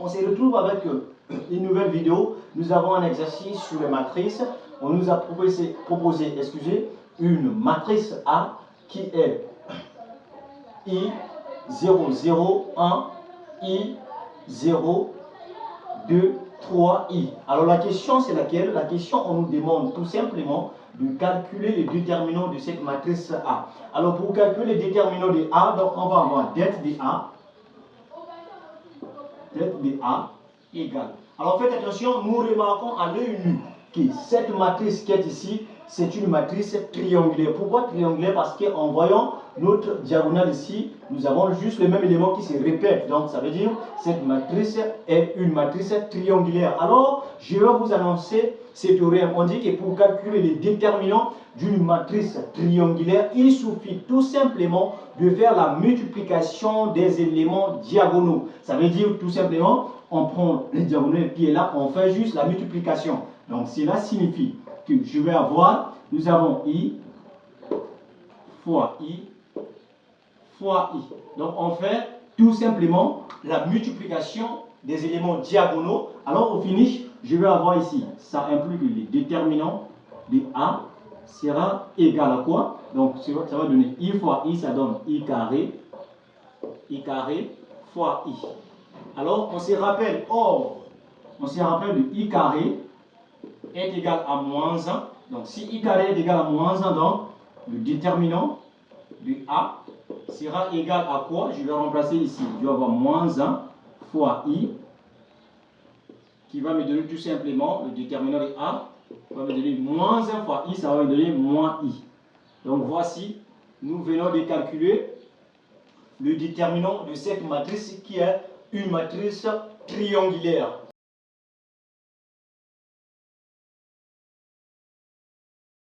On se retrouve avec une nouvelle vidéo. Nous avons un exercice sur les matrices. On nous a proposé une matrice A qui est I0, 0, 1, I0, 2, 3, I. Alors la question c'est laquelle? La question, on nous demande tout simplement de calculer les déterminants de cette matrice A. Alors pour calculer les déterminants de A, donc on va avoir det de A égale. Alors faites attention, nous remarquons à l'œil nu que cette matrice qui est ici, c'est une matrice triangulaire. Pourquoi triangulaire? Parce qu'en voyant notre diagonale ici, nous avons juste le même élément qui se répète. Donc ça veut dire que cette matrice est une matrice triangulaire. Alors, je vais vous annoncer ce théorème. On dit que pour calculer les déterminants d'une matrice triangulaire, il suffit tout simplement de faire la multiplication des éléments diagonaux. Ça veut dire tout simplement, on prend les diagonaux et puis là, on fait juste la multiplication. Donc cela signifie que je vais avoir, nous avons I fois I fois I. Donc on fait tout simplement la multiplication des éléments diagonaux. Alors au finish, je vais avoir ici, ça implique les déterminants de A sera égal à quoi? Donc ça va donner I fois I, ça donne I carré fois I. Alors on se rappelle, de I carré est égal à moins 1. Donc si I carré est égal à moins 1, donc le déterminant de A sera égal à quoi? Je vais remplacer ici. Je vais avoir moins 1 fois I qui va me donner tout simplement le déterminant de A va me donner moins 1 fois I, ça va me donner moins I. Donc voici, nous venons de calculer le déterminant de cette matrice qui est une matrice triangulaire.